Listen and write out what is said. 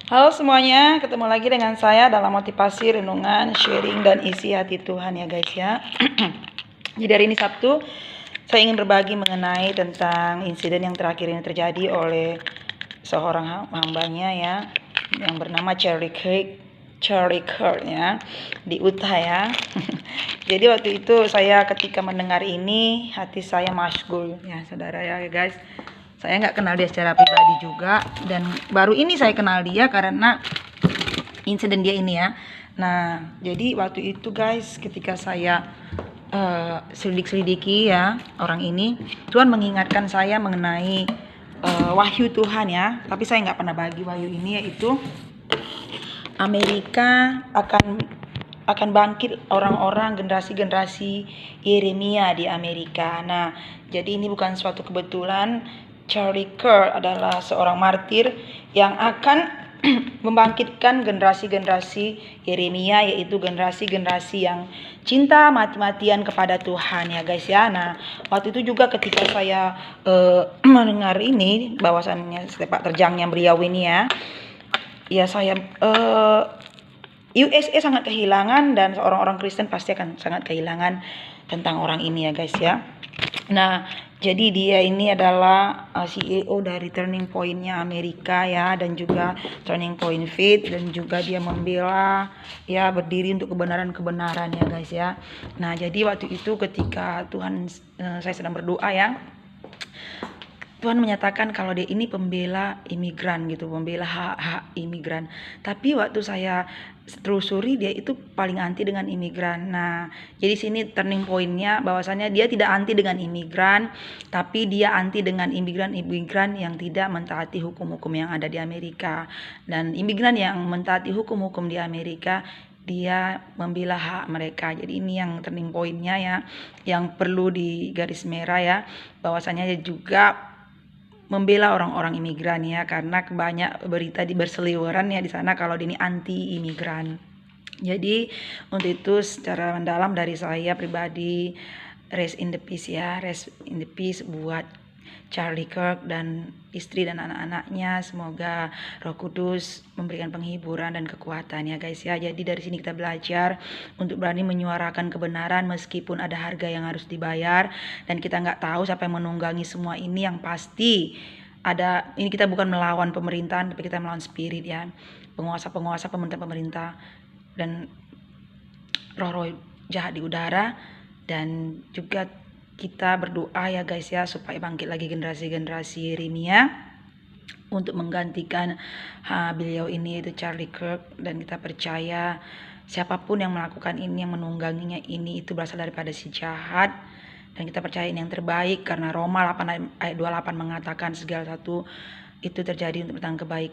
Halo semuanya, ketemu lagi dengan saya dalam motivasi, renungan, sharing, dan isi hati Tuhan ya guys ya. Jadi hari ini Sabtu, saya ingin berbagi mengenai tentang insiden yang terakhir ini terjadi oleh seorang hambanya ya, yang bernama Charlie Kirk ya, di Utah ya. Jadi waktu itu saya ketika mendengar ini, hati saya masgul ya saudara ya guys. Saya nggak kenal dia secara pribadi juga, dan baru ini saya kenal dia karena insiden dia ini ya. Nah, jadi waktu itu guys, ketika saya selidiki ya orang ini, Tuhan mengingatkan saya mengenai wahyu Tuhan ya. Tapi saya nggak pernah bagi wahyu ini, yaitu Amerika akan bangkit orang-orang generasi Yeremia di Amerika. Nah, jadi ini bukan suatu kebetulan. Charlie Kirk adalah seorang martir yang akan membangkitkan generasi Yeremia, yaitu generasi yang cinta mati-matian kepada Tuhan ya guys ya. Nah, waktu itu juga ketika saya mendengar ini, bahwasannya sepak terjangnya beliau ini ya saya USA sangat kehilangan, dan orang-orang Kristen pasti akan sangat kehilangan tentang orang ini ya guys ya. Nah, jadi dia ini adalah CEO dari Turning Point-nya Amerika ya, dan juga Turning Point Faith, dan juga dia membela ya, berdiri untuk kebenaran ya guys ya. Nah, jadi waktu itu ketika saya sedang berdoa ya, Tuhan menyatakan kalau dia ini pembela imigran gitu, pembela hak-hak imigran. Tapi waktu saya telusuri, dia itu paling anti dengan imigran. Nah, jadi sini turning point-nya bahwasannya dia tidak anti dengan imigran, tapi dia anti dengan imigran yang tidak mentaati hukum-hukum yang ada di Amerika. Dan imigran yang mentaati hukum-hukum di Amerika, dia membela hak mereka. Jadi ini yang turning point-nya ya, yang perlu di garis merah ya, bahwasanya juga membela orang-orang imigran ya, karena banyak berita berseliweran ya di sana kalau ini anti imigran. Jadi untuk itu secara mendalam dari saya pribadi, rest in the peace ya, rest in the peace buat Charlie Kirk dan istri dan anak-anaknya. Semoga Roh Kudus memberikan penghiburan dan kekuatan ya guys ya. Jadi dari sini kita belajar untuk berani menyuarakan kebenaran meskipun ada harga yang harus dibayar, dan kita nggak tahu siapa yang menunggangi semua ini. Yang pasti ini kita bukan melawan pemerintahan, tapi kita melawan spirit ya, penguasa-penguasa, pemerintah dan roh-roh jahat di udara. Dan juga kita berdoa ya guys ya, supaya bangkit lagi generasi Yeremia untuk menggantikan beliau ini, itu Charlie Kirk. Dan kita percaya siapapun yang melakukan ini, yang menungganginya ini, itu berasal daripada si jahat. Dan kita percaya ini yang terbaik, karena Roma 8 ayat 28 mengatakan segala satu itu terjadi untuk tentang kebaikan